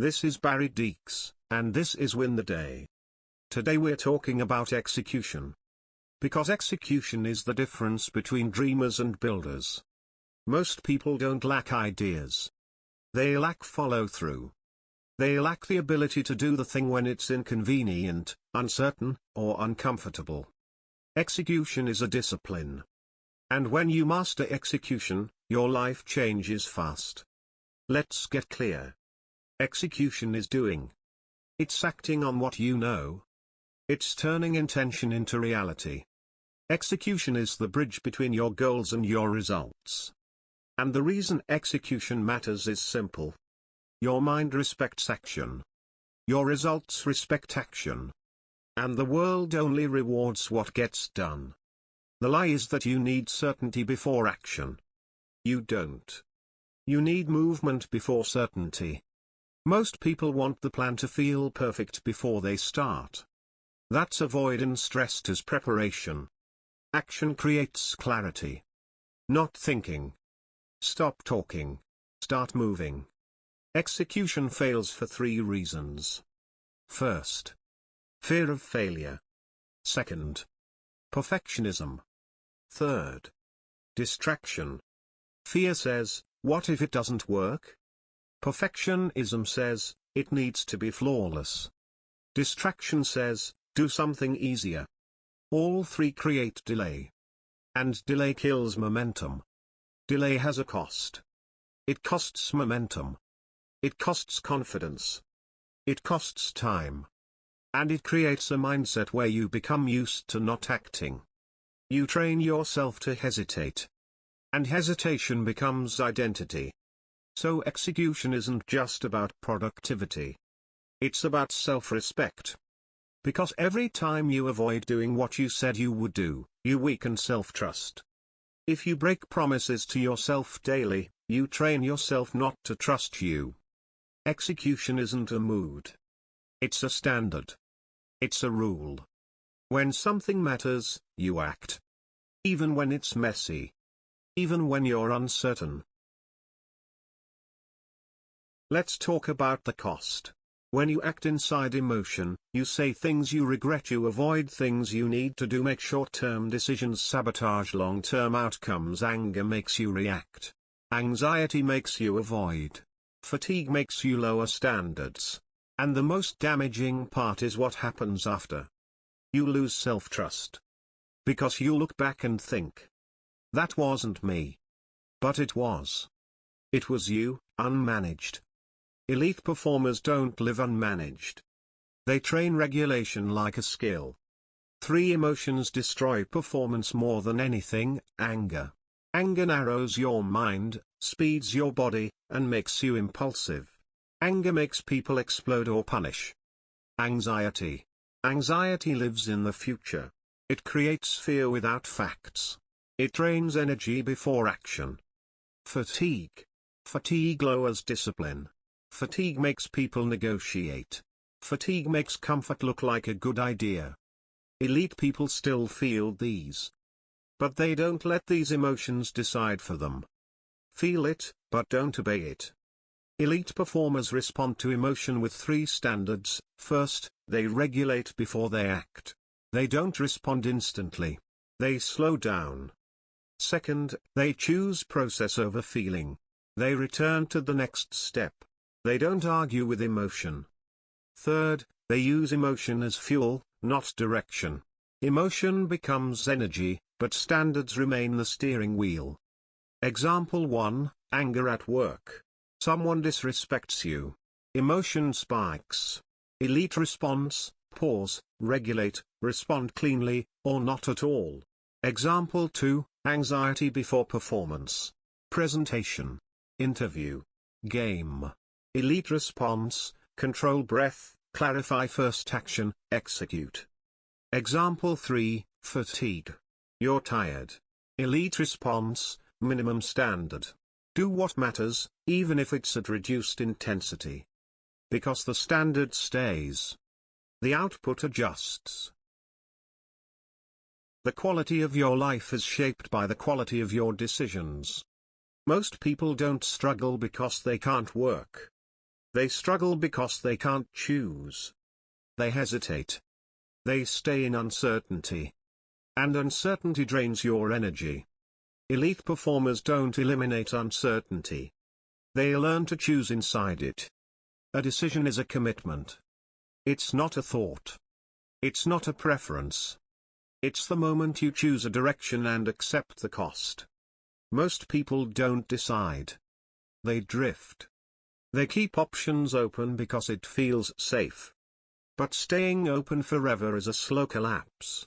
This is Barry Deeks, and this is Win the Day. Today we're talking about execution. Because execution is the difference between dreamers and builders. Most people don't lack ideas. They lack follow-through. They lack the ability to do the thing when it's inconvenient, uncertain, or uncomfortable. Execution is a discipline. And when you master execution, your life changes fast. Let's get clear. Execution is doing. It's acting on what you know. It's turning intention into reality. Execution is the bridge between your goals and your results. And the reason execution matters is simple. Your mind respects action. Your results respect action. And the world only rewards what gets done. The lie is that you need certainty before action. You don't. You need movement before certainty. Most people want the plan to feel perfect before they start. That's avoidance dressed as preparation. Action creates clarity. Not thinking. Stop talking. Start moving. Execution fails for 3 reasons. First, fear of failure. Second, perfectionism. Third, distraction. Fear says, what if it doesn't work? Perfectionism says, it needs to be flawless. Distraction says, do something easier. All 3 create delay. And delay kills momentum. Delay has a cost. It costs momentum. It costs confidence. It costs time. And it creates a mindset where you become used to not acting. You train yourself to hesitate. And hesitation becomes identity. So execution isn't just about productivity. It's about self-respect. Because every time you avoid doing what you said you would do, you weaken self-trust. If you break promises to yourself daily, you train yourself not to trust you. Execution isn't a mood. It's a standard. It's a rule. When something matters, you act. Even when it's messy. Even when you're uncertain. Let's talk about the cost. When you act inside emotion, you say things you regret, you avoid things you need to do, make short-term decisions, sabotage long-term outcomes. Anger makes you react. Anxiety makes you avoid. Fatigue makes you lower standards. And the most damaging part is what happens after. You lose self-trust. Because you look back and think, that wasn't me. But it was. It was you, unmanaged. Elite performers don't live unmanaged. They train regulation like a skill. 3 emotions destroy performance more than anything: anger. Anger narrows your mind, speeds your body, and makes you impulsive. Anger makes people explode or punish. Anxiety. Anxiety lives in the future. It creates fear without facts. It drains energy before action. Fatigue. Fatigue lowers discipline. Fatigue makes people negotiate. Fatigue makes comfort look like a good idea. Elite people still feel these. But they don't let these emotions decide for them. Feel it, but don't obey it. Elite performers respond to emotion with 3 standards. First, they regulate before they act. They don't respond instantly. They slow down. Second, they choose process over feeling. They return to the next step. They don't argue with emotion. Third, they use emotion as fuel, not direction. Emotion becomes energy, but standards remain the steering wheel. Example 1, anger at work. Someone disrespects you. Emotion spikes. Elite response: pause, regulate, respond cleanly, or not at all. Example 2, anxiety before performance. Presentation. Interview. Game. Elite response: control breath, clarify first, action, execute. Example 3, fatigue. You're tired. Elite response: minimum standard. Do what matters, even if it's at reduced intensity. Because the standard stays. The output adjusts. The quality of your life is shaped by the quality of your decisions. Most people don't struggle because they can't work. They struggle because they can't choose. They hesitate. They stay in uncertainty. And uncertainty drains your energy. Elite performers don't eliminate uncertainty. They learn to choose inside it. A decision is a commitment. It's not a thought. It's not a preference. It's the moment you choose a direction and accept the cost. Most people don't decide. They drift. They keep options open because it feels safe. But staying open forever is a slow collapse.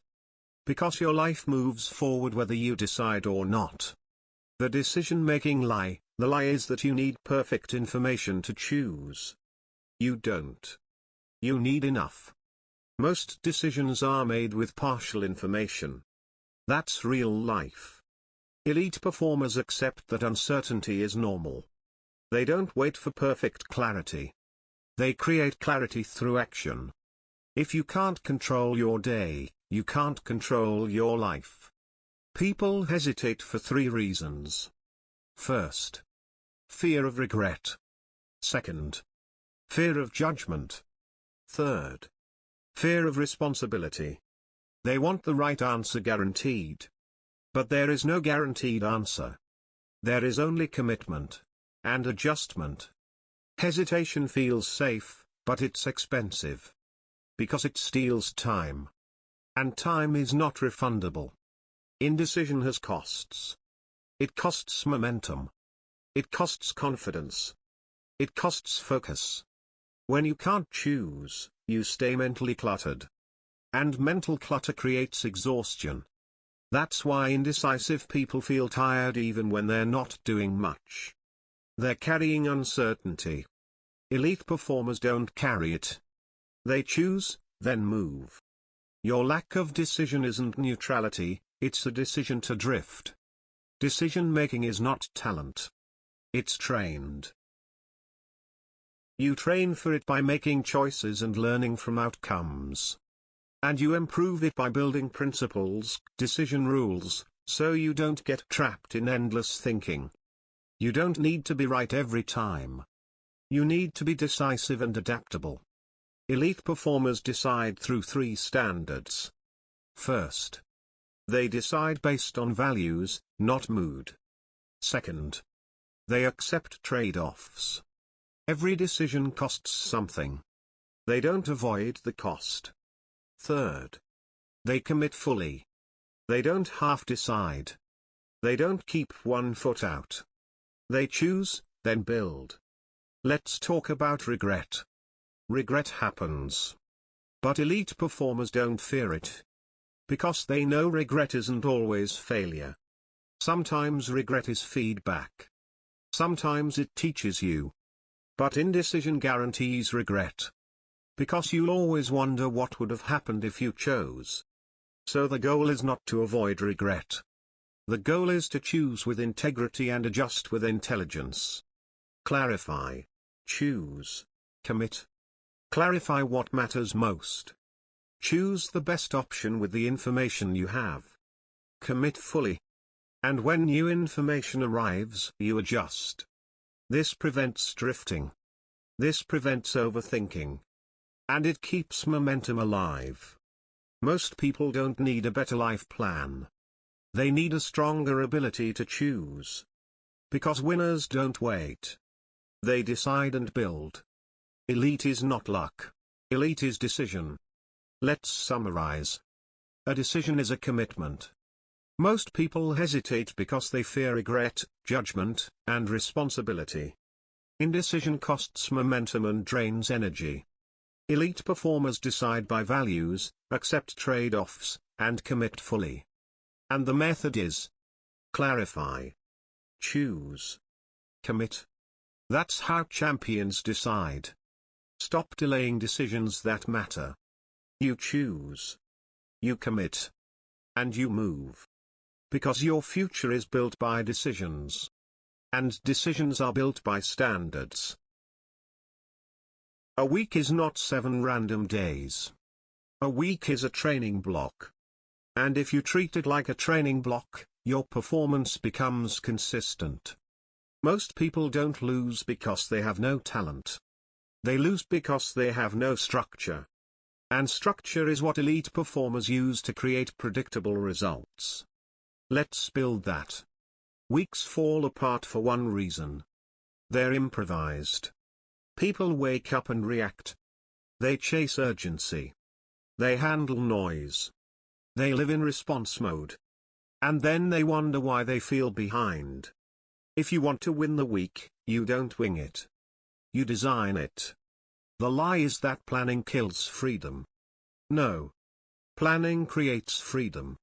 Because your life moves forward whether you decide or not. The decision-making lie, the lie is that you need perfect information to choose. You don't. You need enough. Most decisions are made with partial information. That's real life. Elite performers accept that uncertainty is normal. They don't wait for perfect clarity. They create clarity through action. If you can't control your day, you can't control your life. People hesitate for 3 reasons. First, fear of regret. Second, fear of judgment. Third, fear of responsibility. They want the right answer guaranteed. But there is no guaranteed answer. There is only commitment and adjustment. Hesitation feels safe, but it's expensive. Because it steals time. And time is not refundable. Indecision has costs. It costs momentum. It costs confidence. It costs focus. When you can't choose, you stay mentally cluttered. And mental clutter creates exhaustion. That's why indecisive people feel tired even when they're not doing much. They're carrying uncertainty. Elite performers don't carry it. They choose, then move. Your lack of decision isn't neutrality, it's a decision to drift. Decision-making is not talent. It's trained. You train for it by making choices and learning from outcomes. And you improve it by building principles, decision rules, so you don't get trapped in endless thinking. You don't need to be right every time. You need to be decisive and adaptable. Elite performers decide through 3 standards. First, they decide based on values, not mood. Second, they accept trade-offs. Every decision costs something. They don't avoid the cost. Third, they commit fully. They don't half decide. They don't keep one foot out. They choose, then build. Let's talk about regret. Regret happens. But elite performers don't fear it. Because they know regret isn't always failure. Sometimes regret is feedback. Sometimes it teaches you. But indecision guarantees regret. Because you'll always wonder what would have happened if you chose. So the goal is not to avoid regret. The goal is to choose with integrity and adjust with intelligence. Clarify. Choose. Commit. Clarify what matters most. Choose the best option with the information you have. Commit fully. And when new information arrives, you adjust. This prevents drifting. This prevents overthinking. And it keeps momentum alive. Most people don't need a better life plan. They need a stronger ability to choose. Because winners don't wait. They decide and build. Elite is not luck. Elite is decision. Let's summarize. A decision is a commitment. Most people hesitate because they fear regret, judgment, and responsibility. Indecision costs momentum and drains energy. Elite performers decide by values, accept trade-offs, and commit fully. And the method is: clarify, choose, commit. That's how champions decide. Stop delaying decisions that matter. You choose. You commit. And you move. Because your future is built by decisions. And decisions are built by standards. A week is not 7 random days. A week is a training block. And if you treat it like a training block, your performance becomes consistent. Most people don't lose because they have no talent. They lose because they have no structure. And structure is what elite performers use to create predictable results. Let's build that. Weeks fall apart for one reason. They're improvised. People wake up and react. They chase urgency. They handle noise. They live in response mode. And then they wonder why they feel behind. If you want to win the week, you don't wing it. You design it. The lie is that planning kills freedom. No. Planning creates freedom.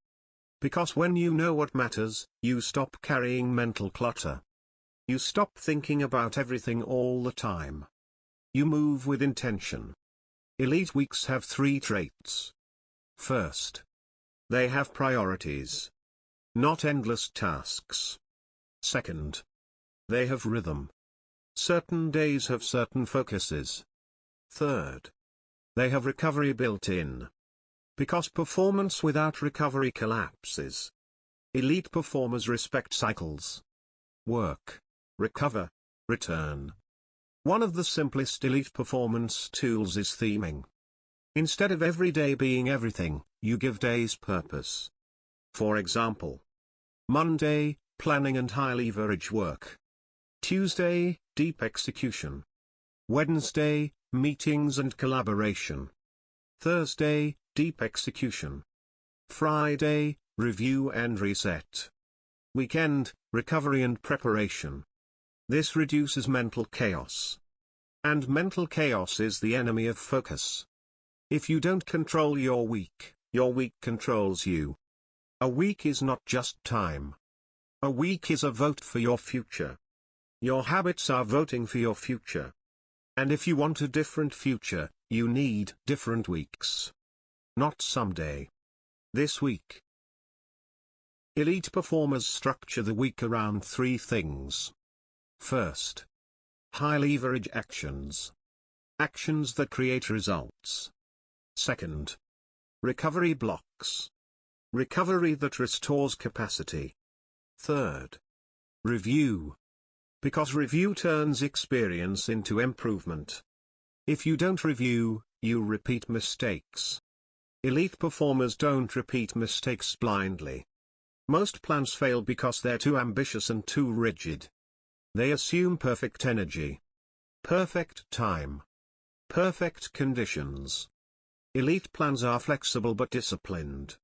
Because when you know what matters, you stop carrying mental clutter. You stop thinking about everything all the time. You move with intention. Elite weeks have 3 traits. First, they have priorities. Not endless tasks. Second, they have rhythm. Certain days have certain focuses. Third, they have recovery built in. Because performance without recovery collapses. Elite performers respect cycles. Work, recover, return. One of the simplest elite performance tools is theming. Instead of every day being everything, you give days purpose. For example, Monday, planning and high leverage work. Tuesday, deep execution. Wednesday, meetings and collaboration. Thursday, deep execution. Friday, review and reset. Weekend, recovery and preparation. This reduces mental chaos. And mental chaos is the enemy of focus. If you don't control your week controls you. A week is not just time. A week is a vote for your future. Your habits are voting for your future. And if you want a different future, you need different weeks. Not someday. This week. Elite performers structure the week around 3 things. First, high leverage actions. Actions that create results. Second, recovery blocks. Recovery that restores capacity. Third, review. Because review turns experience into improvement. If you don't review, you repeat mistakes. Elite performers don't repeat mistakes blindly. Most plans fail because they're too ambitious and too rigid. They assume perfect energy, perfect time, perfect conditions. Elite plans are flexible but disciplined.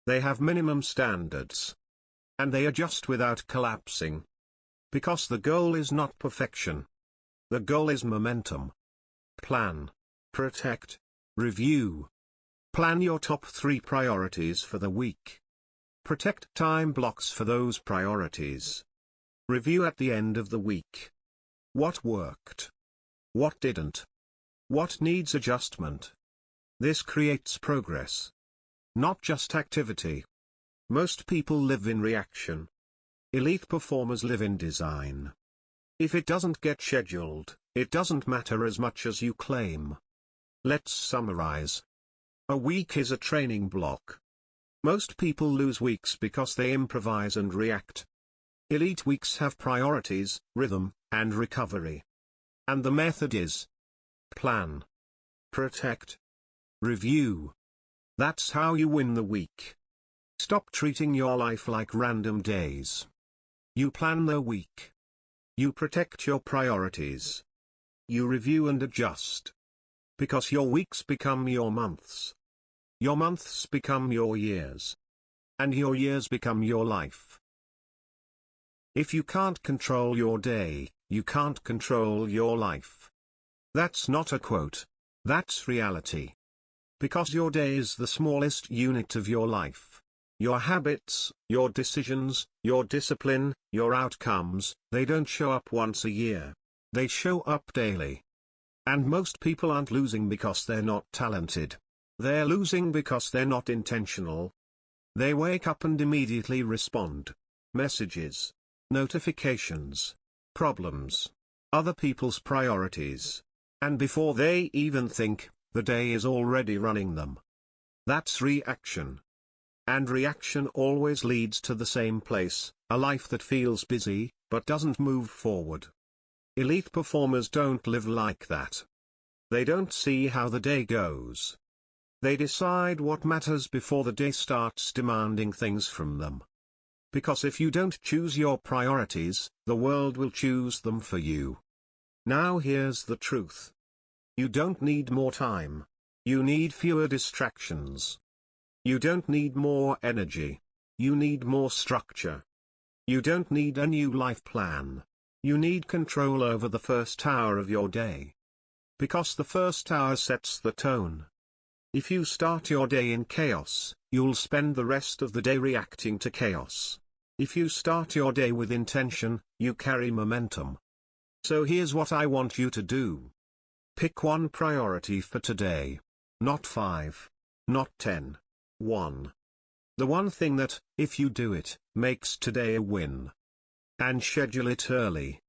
They have minimum standards. And they adjust without collapsing. Because the goal is not perfection. The goal is momentum. Plan, protect, review. Plan your top 3 priorities for the week. Protect time blocks for those priorities. Review at the end of the week. What worked? What didn't? What needs adjustment? This creates progress. Not just activity. Most people live in reaction. Elite performers live in design. If it doesn't get scheduled, it doesn't matter as much as you claim. Let's summarize. A week is a training block. Most people lose weeks because they improvise and react. Elite weeks have priorities, rhythm, and recovery. And the method is plan, protect, review. That's how you win the week. Stop treating your life like random days. You plan the week. You protect your priorities. You review and adjust. Because your weeks become your months. Your months become your years. And your years become your life. If you can't control your day, you can't control your life. That's not a quote. That's reality. Because your day is the smallest unit of your life. Your habits, your decisions, your discipline, your outcomes, they don't show up once a year. They show up daily. And most people aren't losing because they're not talented. They're losing because they're not intentional. They wake up and immediately respond. Messages, notifications, problems, other people's priorities. And before they even think, the day is already running them. That's reaction. And reaction always leads to the same place, a life that feels busy, but doesn't move forward. Elite performers don't live like that. They don't see how the day goes. They decide what matters before the day starts demanding things from them. Because if you don't choose your priorities, the world will choose them for you. Now here's the truth. You don't need more time. You need fewer distractions. You don't need more energy. You need more structure. You don't need a new life plan. You need control over the first hour of your day. Because the first hour sets the tone. If you start your day in chaos, you'll spend the rest of the day reacting to chaos. If you start your day with intention, you carry momentum. So here's what I want you to do. Pick one priority for today. Not 5. Not 10. 1. The one thing that, if you do it, makes today a win. And schedule it early.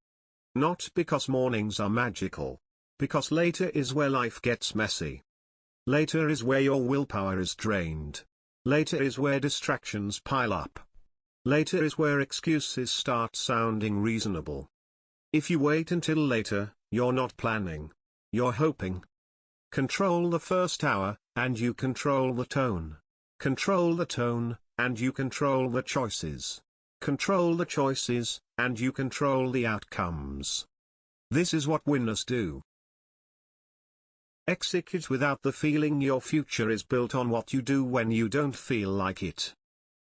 Not because mornings are magical. Because later is where life gets messy. Later is where your willpower is drained. Later is where distractions pile up. Later is where excuses start sounding reasonable. If you wait until later, you're not planning. You're hoping. Control the first hour, and you control the tone. Control the tone, and you control the choices. Control the choices, and you control the outcomes. This is what winners do. Execute without the feeling. Your future is built on what you do when you don't feel like it.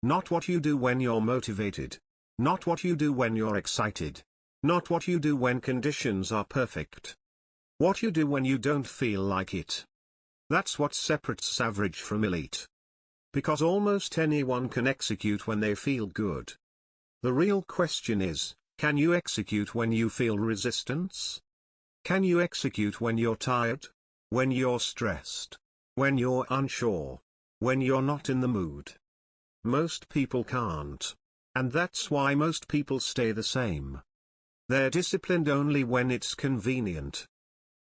Not what you do when you're motivated. Not what you do when you're excited. Not what you do when conditions are perfect. What you do when you don't feel like it. That's what separates average from elite. Because almost anyone can execute when they feel good. The real question is, can you execute when you feel resistance? Can you execute when you're tired? When you're stressed? When you're unsure? When you're not in the mood? Most people can't. And that's why most people stay the same. They're disciplined only when it's convenient.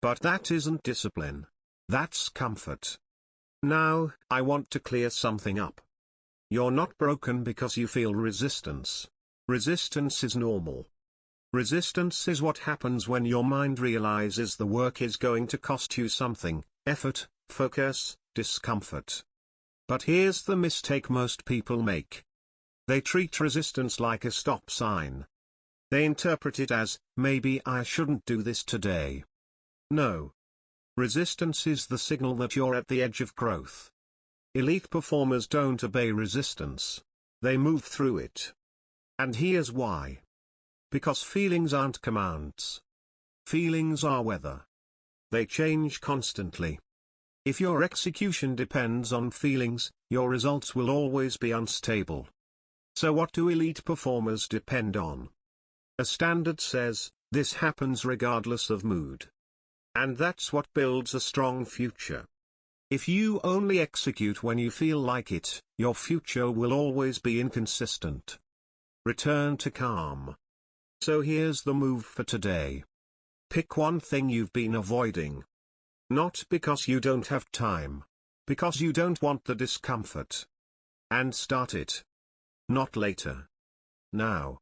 But that isn't discipline. That's comfort. Now, I want to clear something up. You're not broken because you feel resistance. Resistance is normal. Resistance is what happens when your mind realizes the work is going to cost you something: effort, focus, discomfort. But here's the mistake most people make. They treat resistance like a stop sign. They interpret it as, maybe I shouldn't do this today. No. Resistance is the signal that you're at the edge of growth. Elite performers don't obey resistance. They move through it. And here's why. Because feelings aren't commands. Feelings are weather. They change constantly. If your execution depends on feelings, your results will always be unstable. So what do elite performers depend on? A standard says, this happens regardless of mood. And that's what builds a strong future. If you only execute when you feel like it, your future will always be inconsistent. Return to calm. So here's the move for today. Pick one thing you've been avoiding. Not because you don't have time. Because you don't want the discomfort. And start it. Not later. Now.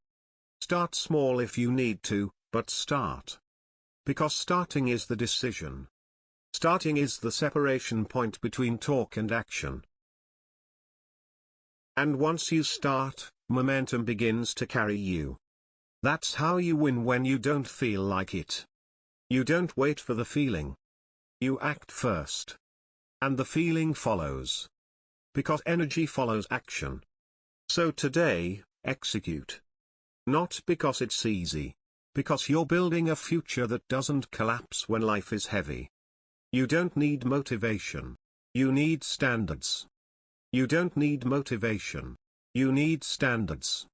Start small if you need to, but start. Because starting is the decision. Starting is the separation point between talk and action. And once you start, momentum begins to carry you. That's how you win when you don't feel like it. You don't wait for the feeling. You act first. And the feeling follows. Because energy follows action. So today, execute. Not because it's easy. Because you're building a future that doesn't collapse when life is heavy. You don't need motivation. You need standards. You don't need motivation. You need standards.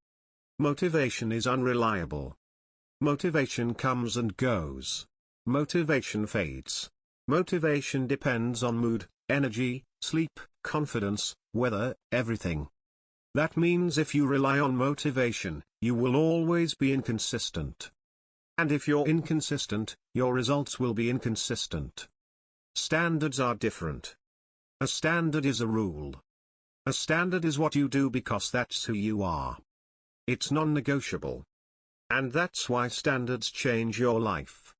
Motivation is unreliable. Motivation comes and goes. Motivation fades. Motivation depends on mood, energy, sleep, confidence, weather, everything. That means if you rely on motivation, you will always be inconsistent. And if you're inconsistent, your results will be inconsistent. Standards are different. A standard is a rule. A standard is what you do because that's who you are. It's non-negotiable. And that's why standards change your life.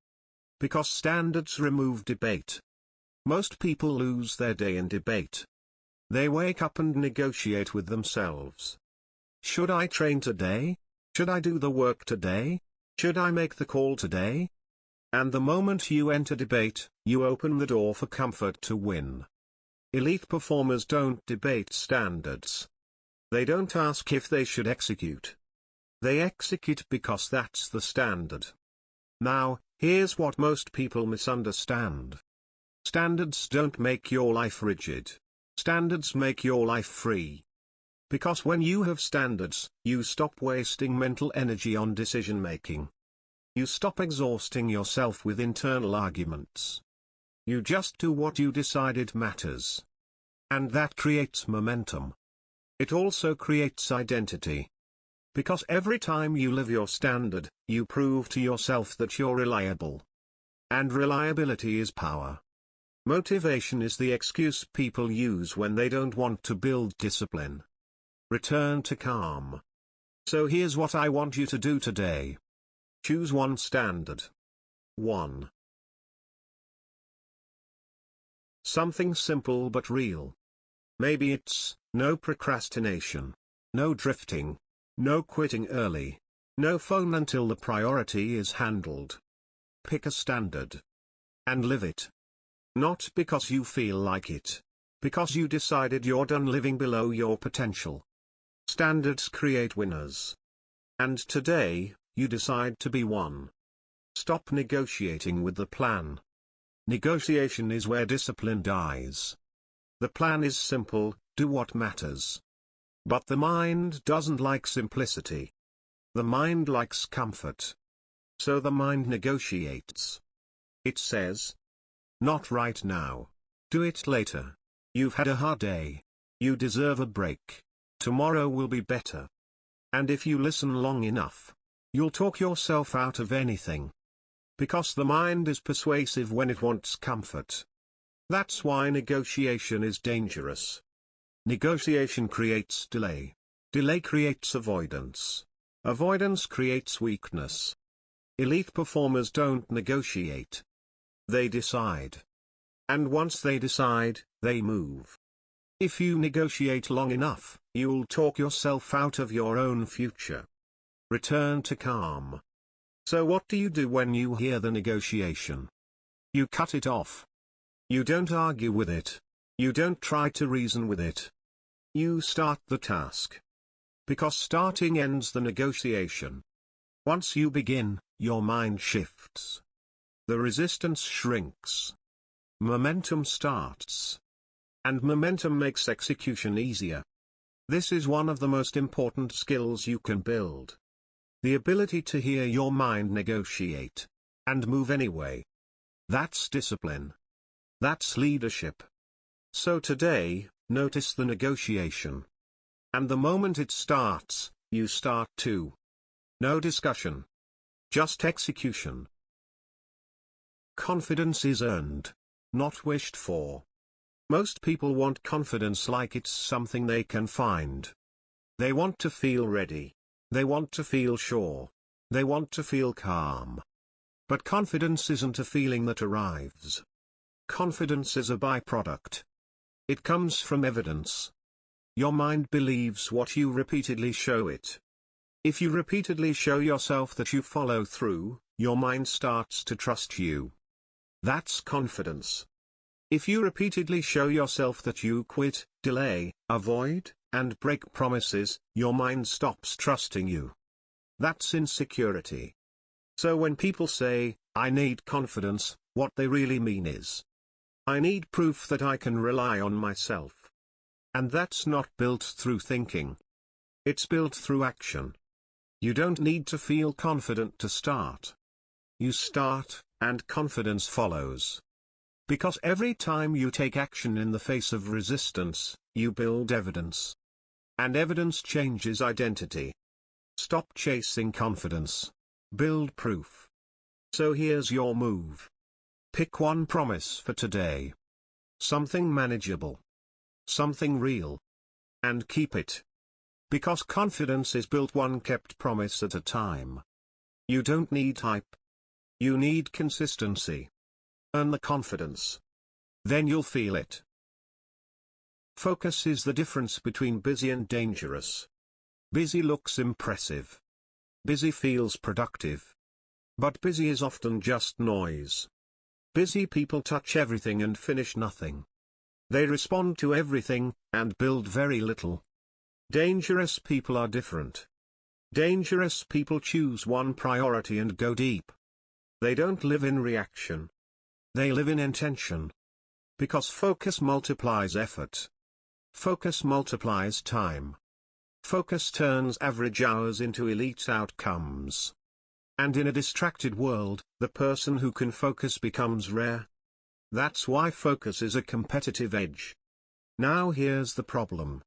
Because standards remove debate. Most people lose their day in debate. They wake up and negotiate with themselves. Should I train today? Should I do the work today? Should I make the call today? And the moment you enter debate, you open the door for comfort to win. Elite performers don't debate standards. They don't ask if they should execute. They execute because that's the standard. Now, here's what most people misunderstand. Standards don't make your life rigid. Standards make your life free. Because when you have standards, you stop wasting mental energy on decision making. You stop exhausting yourself with internal arguments. You just do what you decided matters. And that creates momentum. It also creates identity. Because every time you live your standard, you prove to yourself that you're reliable. And reliability is power. Motivation is the excuse people use when they don't want to build discipline. Return to calm. So here's what I want you to do today. Choose one standard. 1. Something simple but real. Maybe it's, no procrastination. No drifting. No quitting early. No phone until the priority is handled. Pick a standard. And live it. Not because you feel like it. Because you decided you're done living below your potential. Standards create winners. And today, you decide to be one. Stop negotiating with the plan. Negotiation is where discipline dies. The plan is simple, do what matters. But the mind doesn't like simplicity. The mind likes comfort. So the mind negotiates. It says, not right now. Do it later. You've had a hard day. You deserve a break. Tomorrow will be better. And if you listen long enough, you'll talk yourself out of anything. Because the mind is persuasive when it wants comfort. That's why negotiation is dangerous. Negotiation creates delay. Delay creates avoidance. Avoidance creates weakness. Elite performers don't negotiate. They decide. And once they decide, they move. If you negotiate long enough, you'll talk yourself out of your own future. Return to calm. So what do you do when you hear the negotiation? You cut it off. You don't argue with it. You don't try to reason with it. You start the task. Because starting ends the negotiation. Once you begin, your mind shifts. The resistance shrinks. Momentum starts. And momentum makes execution easier. This is one of the most important skills you can build. The ability to hear your mind negotiate. And move anyway. That's discipline. That's leadership. So today, notice the negotiation. And the moment it starts, you start too. No discussion. Just execution. Confidence is earned, not wished for. Most people want confidence like it's something they can find. They want to feel ready. They want to feel sure. They want to feel calm. But confidence isn't a feeling that arrives. Confidence is a byproduct. It comes from evidence. Your mind believes what you repeatedly show it. If you repeatedly show yourself that you follow through, your mind starts to trust you. That's confidence. If you repeatedly show yourself that you quit, delay, avoid, and break promises, your mind stops trusting you. That's insecurity. So when people say, I need confidence, what they really mean is, I need proof that I can rely on myself. And that's not built through thinking. It's built through action. You don't need to feel confident to start. You start, and confidence follows. Because every time you take action in the face of resistance, you build evidence. And evidence changes identity. Stop chasing confidence. Build proof. So here's your move. Pick one promise for today. Something manageable. Something real. And keep it. Because confidence is built one kept promise at a time. You don't need hype. You need consistency. Earn the confidence. Then you'll feel it. Focus is the difference between busy and dangerous. Busy looks impressive. Busy feels productive. But busy is often just noise. Busy people touch everything and finish nothing. They respond to everything, and build very little. Dangerous people are different. Dangerous people choose one priority and go deep. They don't live in reaction. They live in intention. Because focus multiplies effort. Focus multiplies time. Focus turns average hours into elite outcomes. And in a distracted world, the person who can focus becomes rare. That's why focus is a competitive edge. Now here's the problem.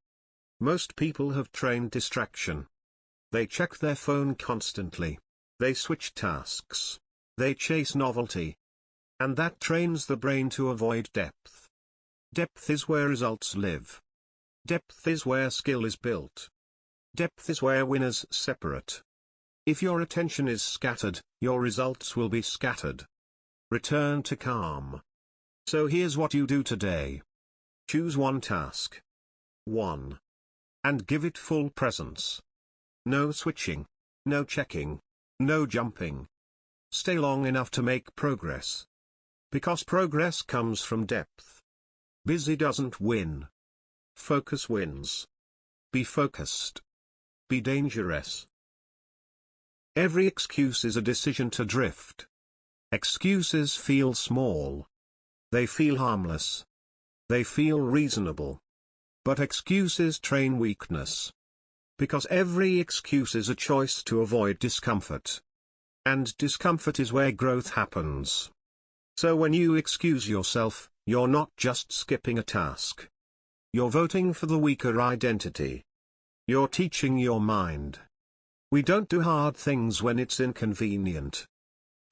Most people have trained distraction. They check their phone constantly. They switch tasks. They chase novelty. And that trains the brain to avoid depth. Depth is where results live. Depth is where skill is built. Depth is where winners separate. If your attention is scattered, your results will be scattered. Return to calm. So here's what you do today. Choose one task. 1. And give it full presence. No switching. No checking. No jumping. Stay long enough to make progress. Because progress comes from depth. Busy doesn't win. Focus wins. Be focused. Be dangerous. Every excuse is a decision to drift. Excuses feel small. They feel harmless. They feel reasonable. But excuses train weakness. Because every excuse is a choice to avoid discomfort. And discomfort is where growth happens. So when you excuse yourself, you're not just skipping a task. You're voting for the weaker identity. You're teaching your mind. We don't do hard things when it's inconvenient.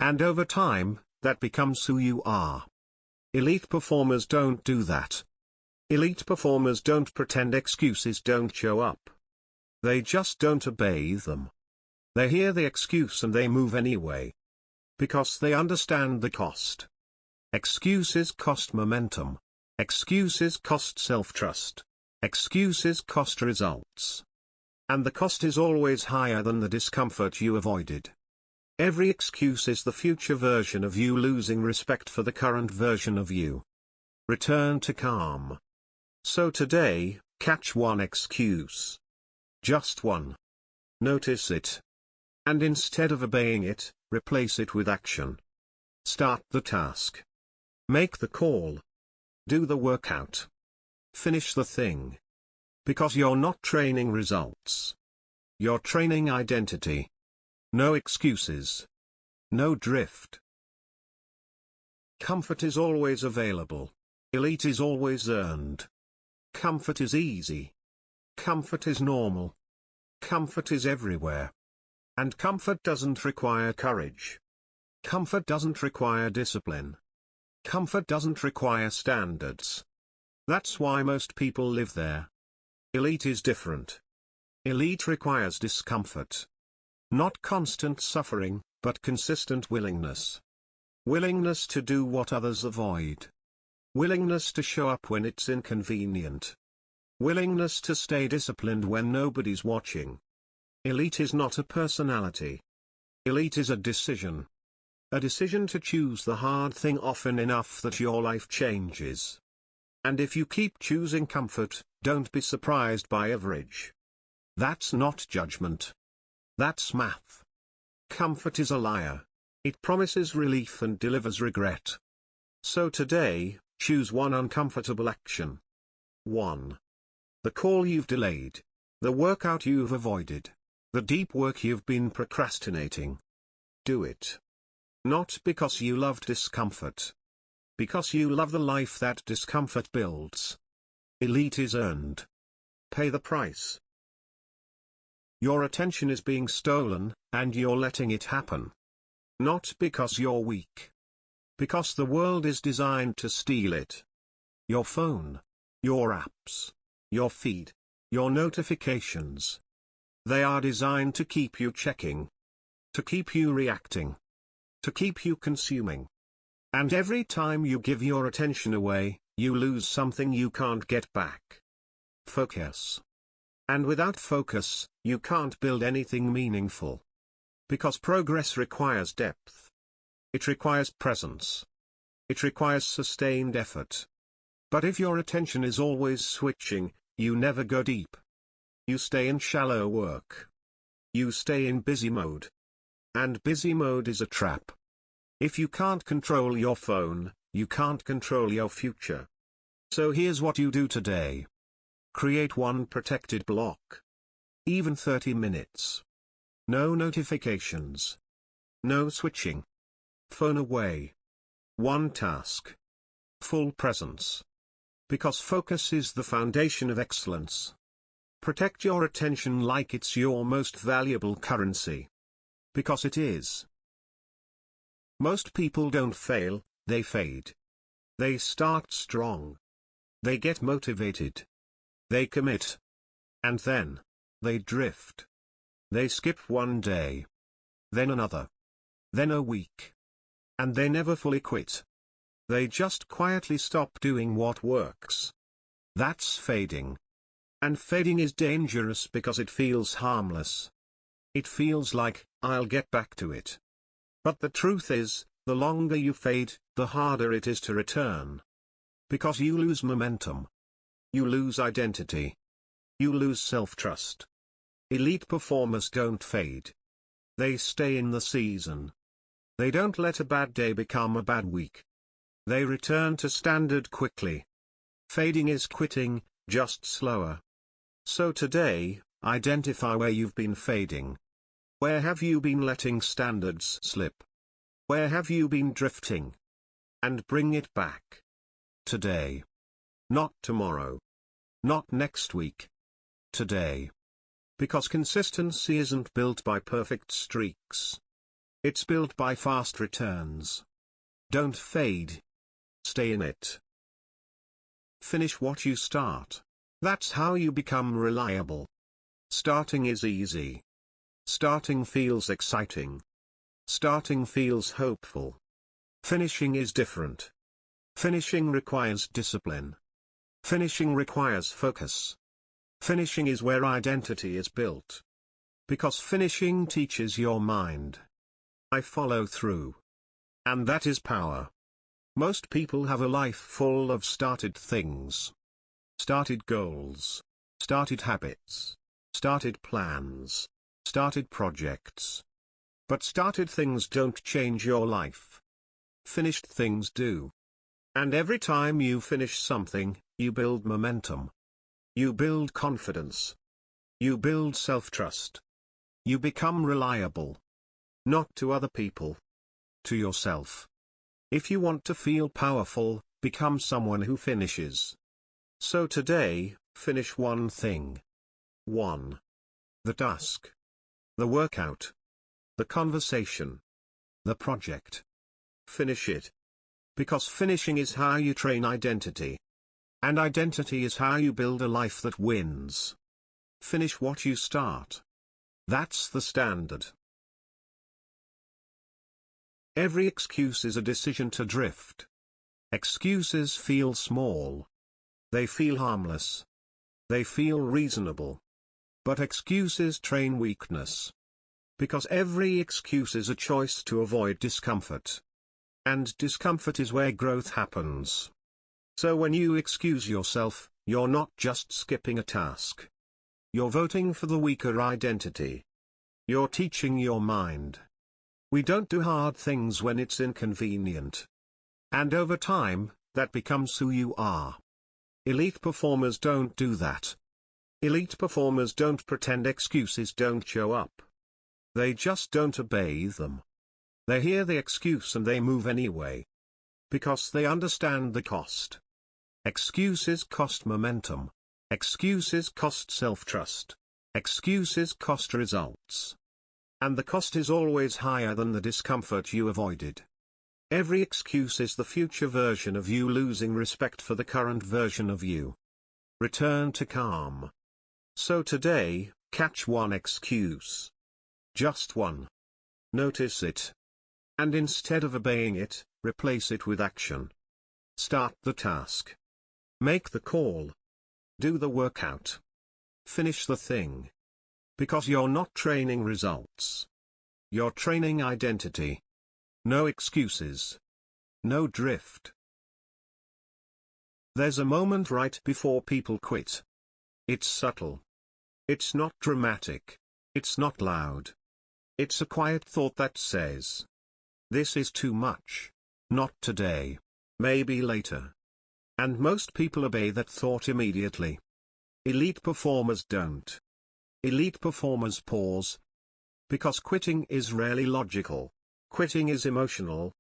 And over time, that becomes who you are. Elite performers don't do that. Elite performers don't pretend excuses don't show up. They just don't obey them. They hear the excuse and they move anyway. Because they understand the cost. Excuses cost momentum. Excuses cost self-trust. Excuses cost results. And the cost is always higher than the discomfort you avoided. Every excuse is the future version of you losing respect for the current version of you. Return to calm. So today, catch one excuse. Just one. Notice it. And instead of obeying it, replace it with action. Start the task. Make the call. Do the workout. Finish the thing. Because you're not training results. You're training identity. No excuses. No drift. Comfort is always available. Elite is always earned. Comfort is easy. Comfort is normal. Comfort is everywhere. And comfort doesn't require courage. Comfort doesn't require discipline. Comfort doesn't require standards. That's why most people live there. Elite is different. Elite requires discomfort. Not constant suffering, but consistent willingness. Willingness to do what others avoid. Willingness to show up when it's inconvenient. Willingness to stay disciplined when nobody's watching. Elite is not a personality. Elite is a decision. A decision to choose the hard thing often enough that your life changes. And if you keep choosing comfort, don't be surprised by average. That's not judgment. That's math. Comfort is a liar. It promises relief and delivers regret. So today, choose one uncomfortable action. 1. The call you've delayed. The workout you've avoided. The deep work you've been procrastinating. Do it. Not because you love discomfort. Because you love the life that discomfort builds. Elite is earned. Pay the price. Your attention is being stolen, and you're letting it happen. Not because you're weak. Because the world is designed to steal it. Your phone. Your apps. Your feed. Your notifications. They are designed to keep you checking. To keep you reacting. to keep you consuming. And every time you give your attention away, you lose something you can't get back. Focus. And without focus, you can't build anything meaningful. Because progress requires depth. It requires presence. It requires sustained effort. But if your attention is always switching, you never go deep. You stay in shallow work. You stay in busy mode. And busy mode is a trap. If you can't control your phone, you can't control your future. So here's what you do today. Create one protected block. Even 30 minutes. No notifications. No switching. Phone away. One task. Full presence. Because focus is the foundation of excellence. Protect your attention like it's your most valuable currency. Because it is. Most people don't fail, they fade. They start strong. They get motivated. They commit. And then, they drift. They skip one day. Then another. Then a week. And they never fully quit. They just quietly stop doing what works. That's fading. And fading is dangerous because it feels harmless. It feels like, I'll get back to it. But the truth is, the longer you fade, the harder it is to return. Because you lose momentum. You lose identity. You lose self-trust. Elite performers don't fade. They stay in the season. They don't let a bad day become a bad week. They return to standard quickly. Fading is quitting, just slower. So today, identify where you've been fading. Where have you been letting standards slip? Where have you been drifting? And bring it back. Today. Not tomorrow. Not next week. Today. Because consistency isn't built by perfect streaks. It's built by fast returns. Don't fade. Stay in it. Finish what you start. That's how you become reliable. Starting is easy. Starting feels exciting. Starting feels hopeful. Finishing is different. Finishing requires discipline. Finishing requires focus. Finishing is where identity is built. Because finishing teaches your mind. I follow through. And that is power. Most people have a life full of started things. Started goals. Started habits. Started plans. Started projects. But started things don't change your life. Finished things do. And every time you finish something, you build momentum. You build confidence. You build self-trust. You become reliable. Not to other people. To yourself. If you want to feel powerful, become someone who finishes. So today, finish one thing. 1. The task. The workout. The conversation. The project. Finish it. Because finishing is how you train identity. And identity is how you build a life that wins. Finish what you start. That's the standard. Every excuse is a decision to drift. Excuses feel small. They feel harmless. They feel reasonable. But excuses train weakness. Because every excuse is a choice to avoid discomfort. And discomfort is where growth happens. So when you excuse yourself, you're not just skipping a task. You're voting for the weaker identity. You're teaching your mind. We don't do hard things when it's inconvenient. And over time, that becomes who you are. Elite performers don't do that. Elite performers don't pretend excuses don't show up. They just don't obey them. They hear the excuse and they move anyway. Because they understand the cost. Excuses cost momentum. Excuses cost self-trust. Excuses cost results. And the cost is always higher than the discomfort you avoided. Every excuse is the future version of you losing respect for the current version of you. Return to calm. So today, catch one excuse. Just one. Notice it. And instead of obeying it, replace it with action. Start the task. Make the call. Do the workout. Finish the thing. Because you're not training results. You're training identity. No excuses. No drift. There's a moment right before people quit. It's subtle. It's not dramatic. It's not loud. It's a quiet thought that says, "This is too much. Not today. Maybe later." And most people obey that thought immediately. Elite performers don't. Elite performers pause. Because quitting is rarely logical. Quitting is emotional.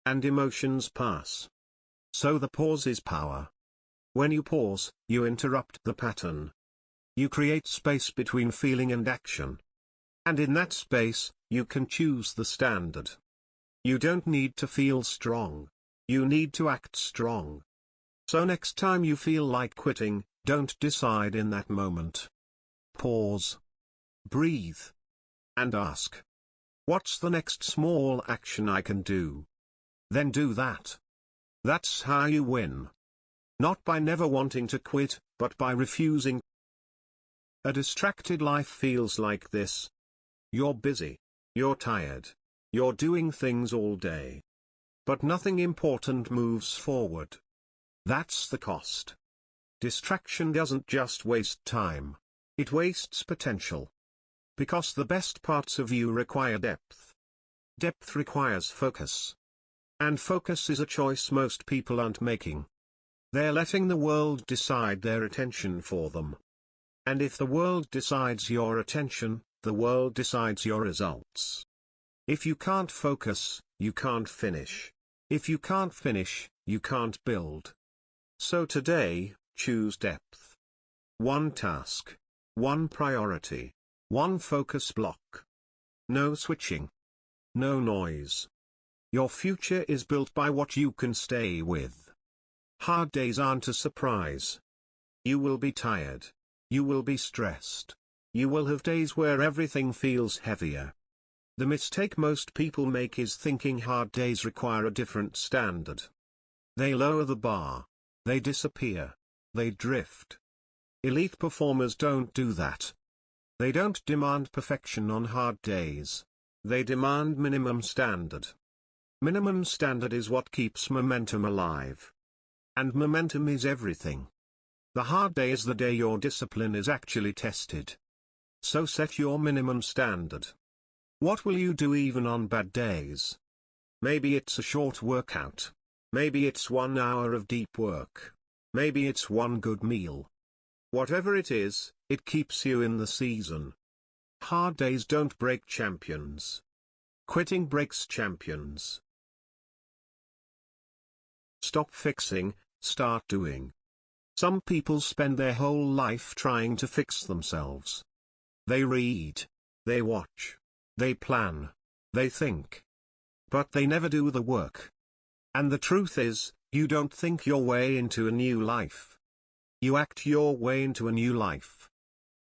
And emotions pass. So the pause is power. When you pause, you interrupt the pattern. You create space between feeling and action. And in that space, you can choose the standard. You don't need to feel strong. You need to act strong. So next time you feel like quitting, don't decide in that moment. Pause. Breathe. And ask, what's the next small action I can do? Then do that. That's how you win. Not by never wanting to quit, but by refusing. A distracted life feels like this. You're busy. You're tired. You're doing things all day. But nothing important moves forward. That's the cost. Distraction doesn't just waste time. It wastes potential. Because the best parts of you require depth. Depth requires focus. And focus is a choice most people aren't making. They're letting the world decide their attention for them. And if the world decides your attention, the world decides your results. If you can't focus, you can't finish. If you can't finish, you can't build. So today, choose depth. One task. One priority. One focus block. No switching. No noise. Your future is built by what you can stay with. Hard days aren't a surprise. You will be tired. You will be stressed. You will have days where everything feels heavier. The mistake most people make is thinking hard days require a different standard. They lower the bar. They disappear. They drift. Elite performers don't do that. They don't demand perfection on hard days. They demand minimum standard. Minimum standard is what keeps momentum alive. And momentum is everything. The hard day is the day your discipline is actually tested. So set your minimum standard. What will you do even on bad days? Maybe it's a short workout. Maybe it's 1 hour of deep work. Maybe it's one good meal. Whatever it is, it keeps you in the season. Hard days don't break champions. Quitting breaks champions. Stop fixing, start doing. Some people spend their whole life trying to fix themselves. They read. They watch. They plan. They think. But they never do the work. And the truth is, you don't think your way into a new life. You act your way into a new life.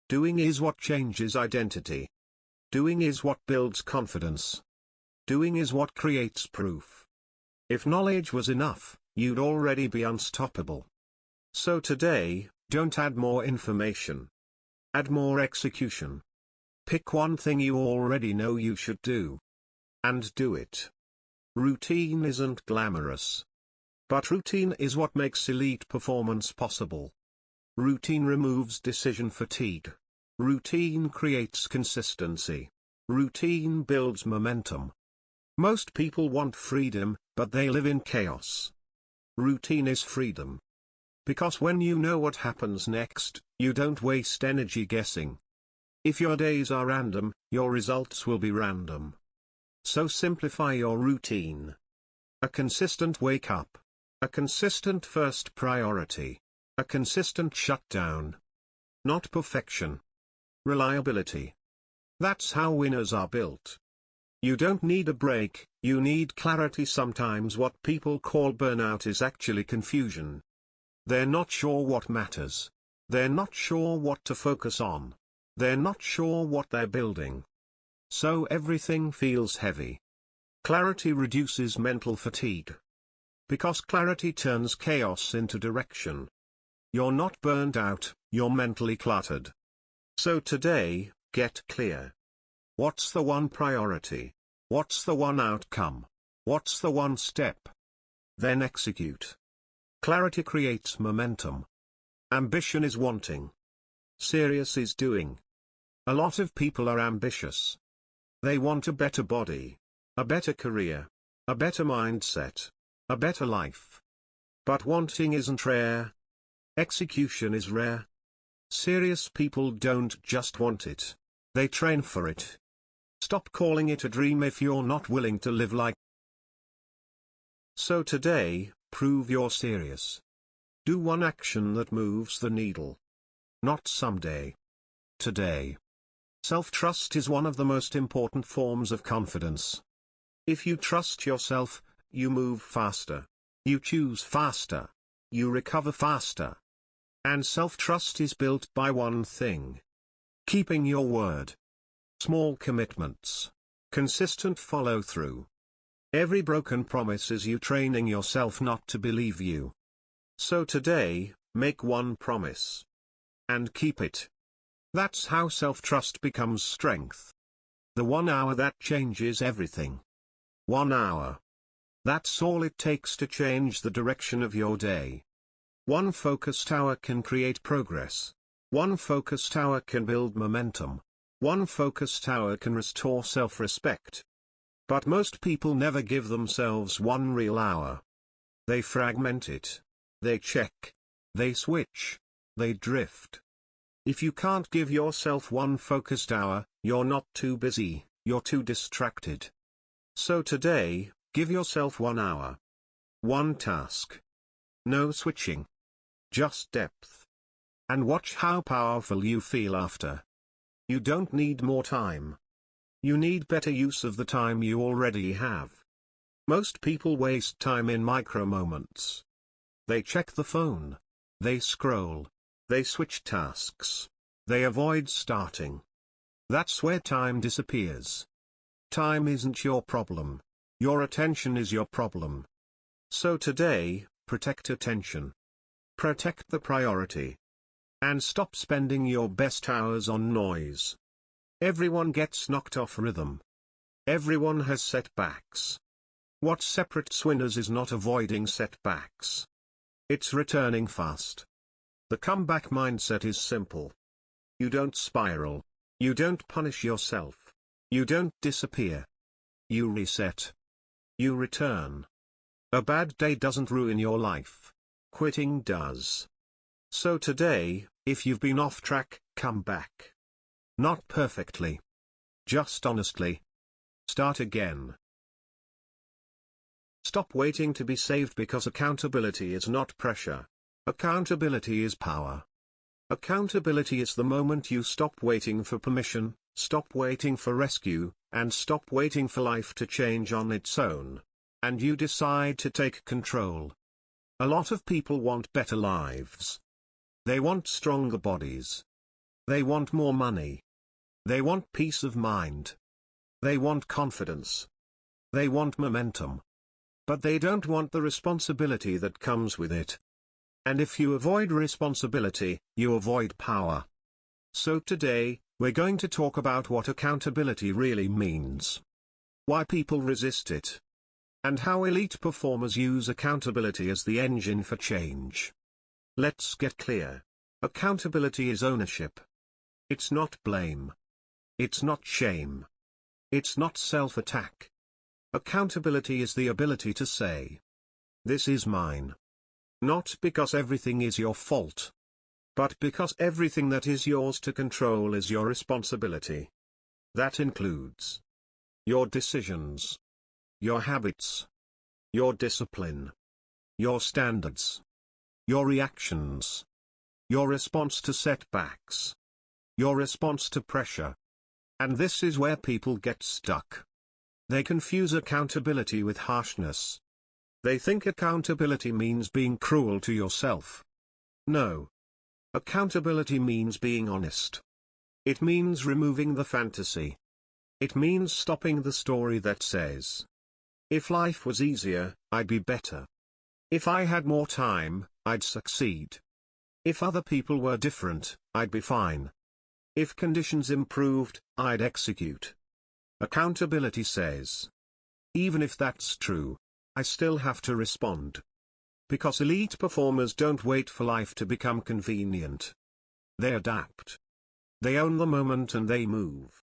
Doing is what changes identity. Doing is what builds confidence. Doing is what creates proof. If knowledge was enough, you'd already be unstoppable. So today, don't add more information. Add more execution. Pick one thing you already know you should do. And do it. Routine isn't glamorous. But routine is what makes elite performance possible. Routine removes decision fatigue. Routine creates consistency. Routine builds momentum. Most people want freedom, but they live in chaos. Routine is freedom. Because when you know what happens next, you don't waste energy guessing. If your days are random, your results will be random. So simplify your routine. A consistent wake up. A consistent first priority. A consistent shutdown. Not perfection. Reliability. That's how winners are built. You don't need a break, you need clarity. Sometimes what people call burnout is actually confusion. They're not sure what matters. They're not sure what to focus on. They're not sure what they're building. So everything feels heavy. Clarity reduces mental fatigue. Because clarity turns chaos into direction. You're not burned out, you're mentally cluttered. So today, get clear. What's the one priority? What's the one outcome? What's the one step? Then execute. Clarity creates momentum. Ambition is wanting. Serious is doing. A lot of people are ambitious. They want a better body, a better career, a better mindset, a better life. But wanting isn't rare. Execution is rare. Serious people don't just want it. They train for it. Stop calling it a dream if you're not willing to live like. So today, prove you're serious. Do one action that moves the needle. Not someday. Today. Self-trust is one of the most important forms of confidence. If you trust yourself, you move faster. You choose faster. You recover faster. And self-trust is built by one thing. Keeping your word. Small commitments. Consistent follow-through. Every broken promise is you training yourself not to believe you. So today, make one promise. And keep it. That's how self-trust becomes strength. The 1 hour that changes everything. 1 hour. That's all it takes to change the direction of your day. One focused hour can create progress. One focused hour can build momentum. One focused hour can restore self-respect. But most people never give themselves one real hour. They fragment it. They check. They switch. They drift. If you can't give yourself one focused hour, you're not too busy, you're too distracted. So today, give yourself 1 hour. One task. No switching. Just depth. And watch how powerful you feel after. You don't need more time. You need better use of the time you already have. Most people waste time in micro moments. They check the phone. They scroll. They switch tasks. They avoid starting. That's where time disappears. Time isn't your problem. Your attention is your problem. So today, protect attention. Protect the priority. And stop spending your best hours on noise. Everyone gets knocked off rhythm. Everyone has setbacks. What separates winners is not avoiding setbacks. It's returning fast. The comeback mindset is simple. You don't spiral. You don't punish yourself. You don't disappear. You reset. You return. A bad day doesn't ruin your life. Quitting does. So today, if you've been off track, come back. Not perfectly. Just honestly. Start again. Stop waiting to be saved because accountability is not pressure. Accountability is power. Accountability is the moment you stop waiting for permission, stop waiting for rescue, and stop waiting for life to change on its own. And you decide to take control. A lot of people want better lives. They want stronger bodies. They want more money. They want peace of mind. They want confidence. They want momentum. But they don't want the responsibility that comes with it. And if you avoid responsibility, you avoid power. So today, we're going to talk about what accountability really means. Why people resist it. And how elite performers use accountability as the engine for change. Let's get clear. Accountability is ownership. It's not blame. It's not shame. It's not self-attack. Accountability is the ability to say, "This is mine." Not because everything is your fault. But because everything that is yours to control is your responsibility. That includes your decisions, your habits, your discipline, your standards, your reactions, your response to setbacks, your response to pressure. And this is where people get stuck. They confuse accountability with harshness. They think accountability means being cruel to yourself. No. Accountability means being honest. It means removing the fantasy. It means stopping the story that says, If life was easier, I'd be better. If I had more time, I'd succeed. If other people were different, I'd be fine. If conditions improved, I'd execute. Accountability says. Even if that's true, I still have to respond. Because elite performers don't wait for life to become convenient. They adapt. They own the moment and they move.